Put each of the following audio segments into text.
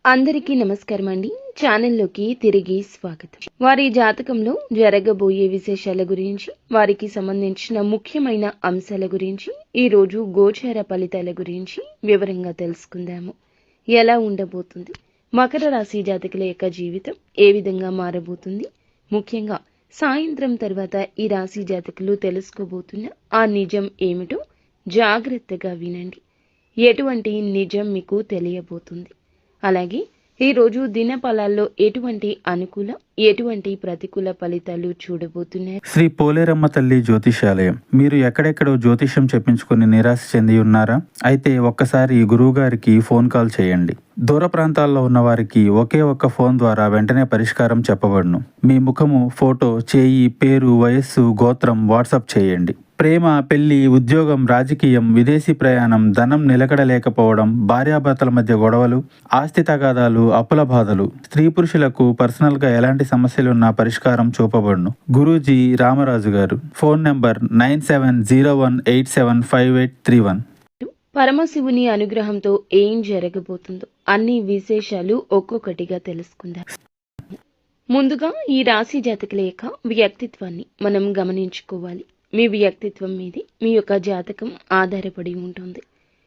అందరికీ నమస్కారం అండి. ఛానల్లోకి తిరిగి స్వాగతం. వారి జాతకంలో జరగబోయే విశేషాల గురించి, వారికి సంబంధించిన ముఖ్యమైన అంశాల గురించి, ఈరోజు గోచార ఫలితాల గురించి వివరంగా తెలుసుకుందాము. ఎలా ఉండబోతుంది, మకర రాశి జాతకుల యొక్క జీవితం ఏ విధంగా మారబోతుంది, ముఖ్యంగా సాయంత్రం తర్వాత ఈ రాశి జాతకులు తెలుసుకోబోతున్న ఆ నిజం ఏమిటో జాగ్రత్తగా వినండి. ఎటువంటి నిజం మీకు తెలియబోతుంది, అలాగే ఈరోజు దినఫలాల్లో ఎటువంటి అనుకూల ఎటువంటి ప్రతికూల ఫలితాలు చూడబోతున్నాయి. శ్రీ పోలేరమ్మ తల్లి జ్యోతిషాలయం. మీరు ఎక్కడెక్కడో జ్యోతిషం చెప్పించుకుని నిరాశ చెంది ఉన్నారా? అయితే ఒక్కసారి గురువు గారికి ఫోన్ కాల్ చేయండి. దూర ప్రాంతాల్లో ఉన్న వారికి ఒకే ఒక్క ఫోన్ ద్వారా వెంటనే పరిష్కారం చెప్పబడును. మీ ముఖము, ఫోటో, చేయి, పేరు, వయస్సు, గోత్రం వాట్సాప్ చేయండి. ప్రేమ, పెళ్లి, ఉద్యోగం, రాజకీయం, విదేశీ ప్రయాణం, ధనం నిలకడలేకపోవడం, భార్యాభర్తల మధ్య గొడవలు, ఆస్తి తగాదాలు, అప్పుల బాధలు, స్త్రీ పురుషులకు పర్సనల్ గా ఎలాంటి సమస్యలున్నా పరిష్కారం చూపబడును. గురూజీ రామరాజు గారు. Phone number 9701875831. పరమశివుని అనుగ్రహంతో ఏం జరగబోతుందో అన్ని విశేషాలు ఒక్కొక్కటిగా తెలుసుకుందాం. ముందుగా ఈ రాశి జాతకుల యొక్క వ్యక్తిత్వాన్ని మనం గమనించుకోవాలి. మీ వ్యక్తిత్వం మీదే మీ యొక్క జాతకం ఆధారపడి ఉంటుంది.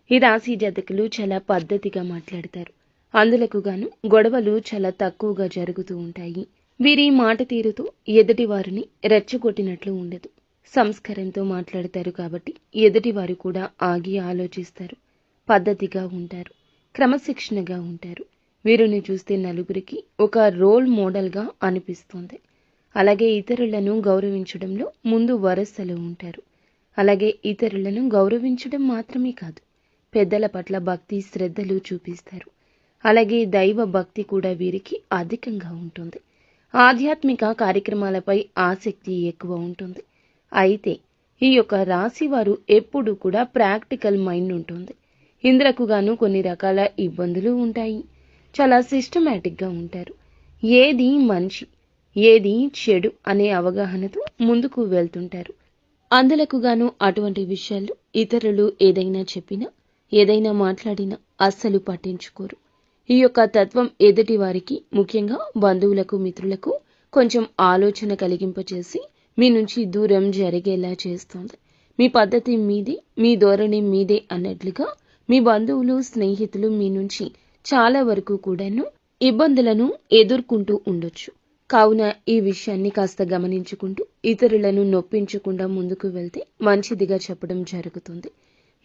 ఈ రాశి జాతకులు చాలా పద్ధతిగా మాట్లాడతారు. అందులకు గాను గొడవలు చాలా తక్కువగా జరుగుతూ ఉంటాయి. వీరి మాట తీరుతో ఎదుటి వారిని రెచ్చగొట్టినట్లు ఉండదు. సంస్కారంతో మాట్లాడతారు కాబట్టి ఎదుటివారు కూడా ఆగి ఆలోచిస్తారు. పద్ధతిగా ఉంటారు, క్రమశిక్షణగా ఉంటారు. వీరిని చూస్తే నలుగురికి ఒక రోల్ మోడల్గా అనిపిస్తుంది. అలాగే ఇతరులను గౌరవించడంలో ముందు వరుసలో ఉంటారు. అలాగే ఇతరులను గౌరవించడం మాత్రమే కాదు, పెద్దల పట్ల భక్తి శ్రద్ధలు చూపిస్తారు. అలాగే దైవ భక్తి కూడా వీరికి అధికంగా ఉంటుంది. ఆధ్యాత్మిక కార్యక్రమాలపై ఆసక్తి ఎక్కువ ఉంటుంది. అయితే ఈ యొక్క రాశి వారు ఎప్పుడు కూడా ప్రాక్టికల్ మైండ్ ఉంటుంది. ఇందులకు గాను కొన్ని రకాల ఇబ్బందులు ఉంటాయి. చాలా సిస్టమేటిక్గా ఉంటారు. ఏది మంచి ఏది చెడు అనే అవగాహనతో ముందుకు వెళ్తుంటారు. అందులకు గాను అటువంటి విషయాలు ఇతరులు ఏదైనా చెప్పినా ఏదైనా మాట్లాడినా అస్సలు పట్టించుకోరు. ఈ యొక్క తత్వం ఎదుటి వారికి, ముఖ్యంగా బంధువులకు, మిత్రులకు కొంచెం ఆలోచన కలిగింపచేసి మీ నుంచి దూరం జరిగేలా చేస్తుంది. మీ పద్ధతి మీదే, మీ ధోరణి మీదే అన్నట్లుగా మీ బంధువులు, స్నేహితులు మీ నుంచి చాలా వరకు కూడాను ఇబ్బందులను ఎదుర్కొంటూ ఉండొచ్చు. కావున ఈ విషయాన్ని కాస్త గమనించుకుంటూ ఇతరులను నొప్పించకుండా ముందుకు వెళ్తే మంచిదిగా చెప్పడం జరుగుతుంది.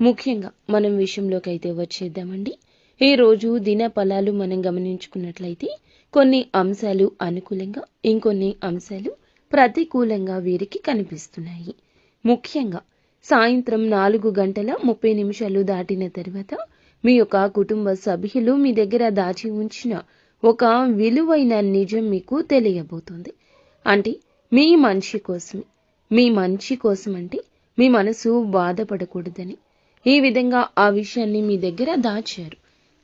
ముఖ్యంగా మనం విషయంలోకి అయితే వచ్చేద్దామండి. ఈ రోజు దిన ఫలాలు మనం గమనించుకున్నట్లయితే కొన్ని అంశాలు అనుకూలంగా, ఇంకొన్ని అంశాలు ప్రతికూలంగా వీరికి కనిపిస్తున్నాయి. ముఖ్యంగా సాయంత్రం 4:30 దాటిన తర్వాత మీ యొక్క కుటుంబ సభ్యులు మీ దగ్గర దాచి ఉంచిన ఒక విలువైన నిజం మీకు తెలియబోతుంది. అంటే మీ మంచి కోసమే. మీ మంచి కోసం అంటే మీ మనసు బాధపడకూడదని ఈ విధంగా ఆ విషయాన్ని మీ దగ్గర దాచారు.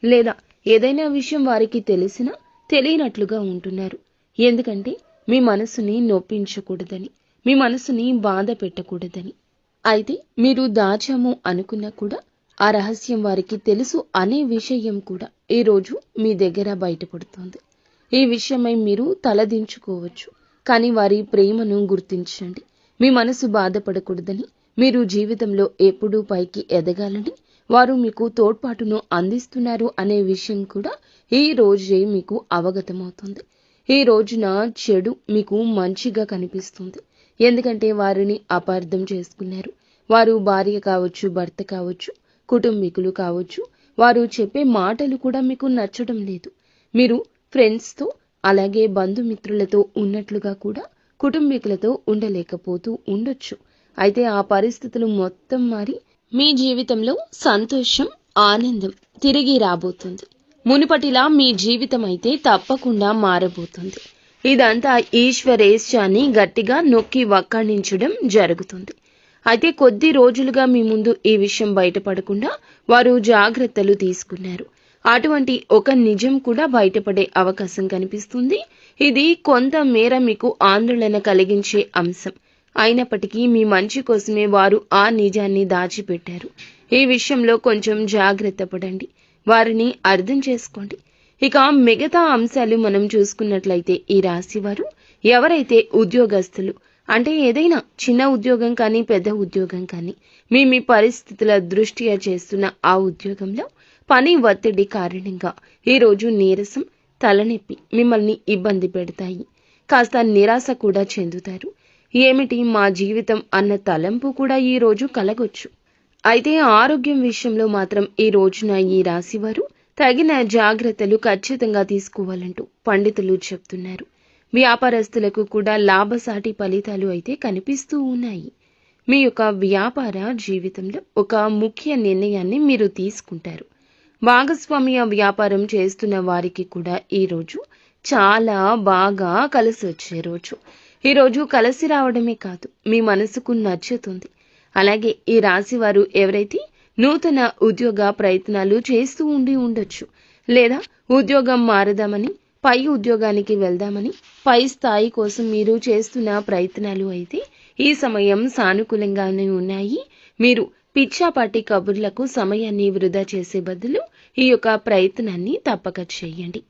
లేదా ఏదైనా విషయం వారికి తెలిసినా తెలియనట్లుగా ఉంటున్నారు. ఎందుకంటే మీ మనసుని నొప్పించకూడదని, మీ మనసుని బాధ పెట్టకూడదని. అయితే మీరు దాచాము అనుకున్నా కూడా ఆ రహస్యం వారికి తెలుసు అనే విషయం కూడా ఈరోజు మీ దగ్గర బయటపడుతోంది. ఈ విషయమై మీరు తలదించుకోవచ్చు, కానీ వారి ప్రేమను గుర్తించండి. మీ మనసు బాధపడకూడదని, మీరు జీవితంలో ఎప్పుడూ పైకి ఎదగాలని వారు మీకు తోడ్పాటును అందిస్తున్నారు అనే విషయం కూడా ఈ రోజే మీకు అవగతమవుతుంది. ఈ రోజున చెడు మీకు మంచిగా కనిపిస్తుంది. ఎందుకంటే వారిని అపార్థం చేసుకున్నారు. వారు భార్య కావచ్చు, భర్త కావచ్చు, కుటుంబీకులు కావచ్చు. వారు చెప్పే మాటలు కూడా మీకు నచ్చడం లేదు. మీరు ఫ్రెండ్స్తో అలాగే బంధుమిత్రులతో ఉన్నట్లుగా కూడా కుటుంబీకులతో ఉండలేకపోతూ ఉండొచ్చు. అయితే ఆ పరిస్థితులు మొత్తం మారి మీ జీవితంలో సంతోషం, ఆనందం తిరిగి రాబోతుంది. మునుపటిలా మీ జీవితం అయితే తప్పకుండా మారబోతుంది. ఇదంతా ఈశ్వరేచ్ఛని గట్టిగా నొక్కి వక్కాణించడం జరుగుతుంది. అయితే కొద్ది రోజులుగా మీ ముందు ఈ విషయం బయటపడకుండా వారు జాగ్రత్తలు తీసుకున్నారు. అటువంటి ఒక నిజం కూడా బయటపడే అవకాశం కనిపిస్తుంది. ఇది కొంత మేర మీకు ఆందోళన కలిగించే అంశం అయినప్పటికీ మీ మంచి కోసమే వారు ఆ నిజాన్ని దాచిపెట్టారు. ఈ విషయంలో కొంచెం జాగ్రత్త పడండి. వారిని అర్థం చేసుకోండి. ఇక మిగతా అంశాలు మనం చూసుకున్నట్లయితే ఈ రాశి వారు ఎవరైతే ఉద్యోగస్తులు అంటే ఏదైనా చిన్న ఉద్యోగం కానీ పెద్ద ఉద్యోగం కానీ మీ పరిస్థితుల దృష్ట్యా చేస్తున్న ఆ ఉద్యోగంలో పని ఒత్తిడి కారణంగా ఈరోజు నీరసం తలనొప్పి మిమ్మల్ని ఇబ్బంది పెడతాయి. కాస్త నిరాశ కూడా చెందుతారు. ఏమిటి మా జీవితం అన్న తలంపు కూడా ఈ రోజు కలగొచ్చు. అయితే ఆరోగ్యం విషయంలో మాత్రం ఈ రోజున ఈ రాశివారు తగిన జాగ్రత్తలు ఖచ్చితంగా తీసుకోవాలంటూ పండితులు చెప్తున్నారు. వ్యాపారస్తులకు కూడా లాభసాటి ఫలితాలు అయితే కనిపిస్తూ ఉన్నాయి. మీ యొక్క వ్యాపార జీవితంలో ఒక ముఖ్య నిర్ణయాన్ని మీరు తీసుకుంటారు. భాగస్వామ్య వ్యాపారం చేస్తున్న వారికి కూడా ఈరోజు చాలా బాగా కలిసి వచ్చే రోజు. ఈరోజు కలిసి రావడమే కాదు, మీ మనసుకు నచ్చుతుంది. అలాగే ఈ రాశి వారు ఎవరైతే నూతన ఉద్యోగ ప్రయత్నాలు చేస్తూ ఉండొచ్చు, లేదా ఉద్యోగం మారదామని పై ఉద్యోగానికి వెళ్దామని పై స్థాయి కోసం మీరు చేస్తున్న ప్రయత్నాలు అయితే ఈ సమయం సానుకూలంగానే ఉన్నాయి. మీరు పిచ్చాపాటి కబుర్లకు సమయాన్ని వృధా చేసే బదులు ఈ యొక్క ప్రయత్నాన్ని తప్పక చేయండి.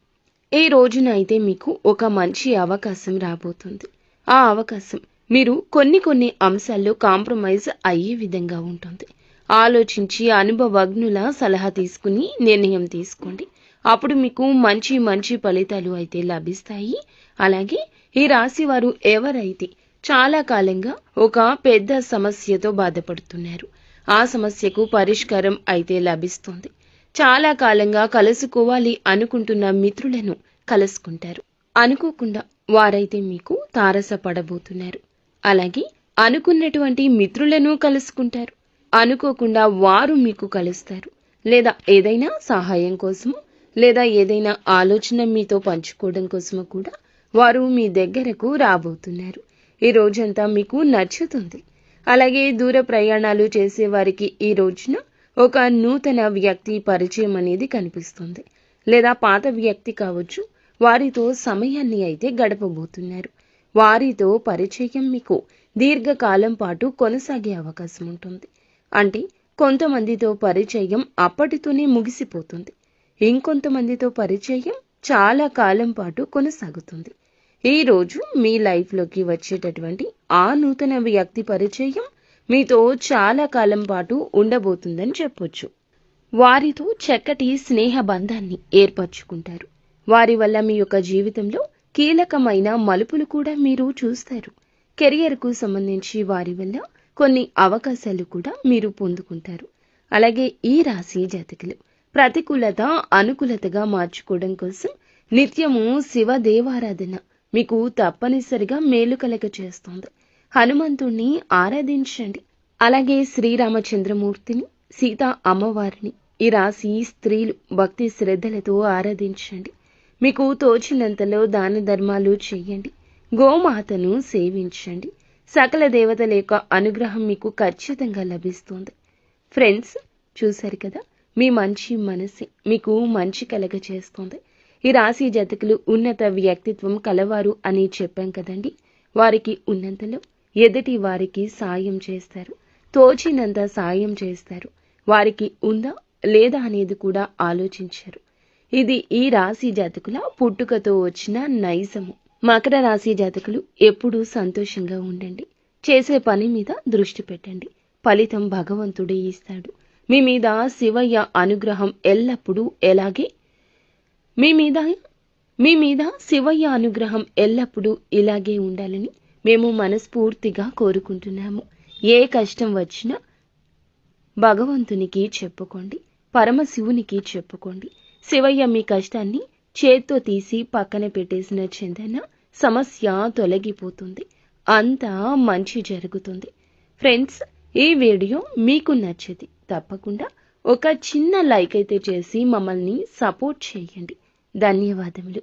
ఈ రోజున అయితే మీకు ఒక మంచి అవకాశం రాబోతుంది. ఆ అవకాశం మీరు కొన్ని అంశాల్లో కాంప్రమైజ్ అయ్యే విధంగా ఉంటుంది. ఆలోచించి అనుభవజ్ఞుల సలహా తీసుకుని నిర్ణయం తీసుకోండి. అప్పుడు మీకు మంచి ఫలితాలు అయితే లభిస్తాయి. అలాగే ఈ రాశి వారు ఎవరైతే చాలా కాలంగా ఒక పెద్ద సమస్యతో బాధపడుతున్నారు, ఆ సమస్యకు పరిష్కారం అయితే లభిస్తుంది. చాలా కాలంగా కలుసుకోవాలి అనుకుంటున్న మిత్రులను కలుసుకుంటారు. అనుకోకుండా వారైతే మీకు తారసపడబోతున్నారు. అలాగే అనుకున్నటువంటి మిత్రులను కలుసుకుంటారు. అనుకోకుండా వారు మీకు కలుస్తారు. లేదా ఏదైనా సహాయం కోసము, లేదా ఏదైనా ఆలోచన మీతో పంచుకోవడం కోసము కూడా వారు మీ దగ్గరకు రాబోతున్నారు. ఈ రోజంతా మీకు నచ్చుతుంది. అలాగే దూర ప్రయాణాలు చేసే వారికి ఈ రోజున ఒక నూతన వ్యక్తి పరిచయం అనేది కనిపిస్తుంది. లేదా పాత వ్యక్తి కావచ్చు, వారితో సమయాన్ని అయితే గడపబోతున్నారు. వారితో పరిచయం మీకు దీర్ఘకాలం పాటు కొనసాగే అవకాశం ఉంటుంది. అంటే కొంతమందితో పరిచయం అప్పటితోనే ముగిసిపోతుంది. ఇంకొంతమందితో పరిచయం చాలా కాలం పాటు కొనసాగుతుంది. ఈ రోజు మీ లైఫ్లోకి వచ్చేటటువంటి ఆ నూతన వ్యక్తి పరిచయం మీతో చాలా కాలం పాటు ఉండబోతుందని చెప్పొచ్చు. వారితో చక్కటి స్నేహ బంధాన్ని ఏర్పరచుకుంటారు. వారి వల్ల మీ యొక్క జీవితంలో కీలకమైన మలుపులు కూడా మీరు చూస్తారు. కెరియర్కు సంబంధించి వారి వల్ల కొన్ని అవకాశాలు కూడా మీరు పొందుకుంటారు. అలాగే ఈ రాశి జాతకులు ప్రతికూలత అనుకూలతగా మార్చుకోవడం కోసం నిత్యము శివ దేవారాధన మీకు తప్పనిసరిగా మేలు కలగ చేస్తుంది. హనుమంతుణ్ణి ఆరాధించండి. అలాగే శ్రీరామచంద్రమూర్తిని, సీతా అమ్మవారిని ఈ రాశి స్త్రీలు భక్తి శ్రద్ధలతో ఆరాధించండి. మీకు తోచినంతలో దాన ధర్మాలు చేయండి. గోమాతను సేవించండి. సకల దేవతల యొక్క అనుగ్రహం మీకు ఖచ్చితంగా లభిస్తుంది. ఫ్రెండ్స్, చూశారు కదా, మీ మంచి మనసు మీకు మంచి కలగ చేస్తుంది. ఈ రాశి జాతకులు ఉన్నత వ్యక్తిత్వం కలవారు అని చెప్పాం కదండి. వారికి ఉన్నంతలో ఎదుటి వారికి సాయం చేస్తారు. తోచినంత సాయం చేస్తారు. వారికి ఉందా లేదా అనేది కూడా ఆలోచించారు. ఇది ఈ రాశి జాతకుల పుట్టుకతో వచ్చిన నైజము. మకర రాశి జాతకులు ఎప్పుడూ సంతోషంగా ఉండండి. చేసే పని మీద దృష్టి పెట్టండి. ఫలితం భగవంతుడే ఇస్తాడు. మీ మీద శివయ్య అనుగ్రహం ఎల్లప్పుడూ మీ మీద శివయ్య అనుగ్రహం ఎల్లప్పుడూ ఇలాగే ఉండాలని మేము మనస్ఫూర్తిగా కోరుకుంటున్నాము. ఏ కష్టం వచ్చినా భగవంతునికి చెప్పుకోండి, పరమశివునికి చెప్పుకోండి. శివయ్య మీ కష్టాన్ని చేత్తో తీసి పక్కన పెట్టేసిన చందన సమస్య తొలగిపోతుంది. అంతా మంచి జరుగుతుంది. ఫ్రెండ్స్, ఈ వీడియో మీకు నచ్చింది తప్పకుండా ఒక చిన్న లైక్ అయితే చేసి మమ్మల్ని సపోర్ట్ చేయండి. ధన్యవాదములు.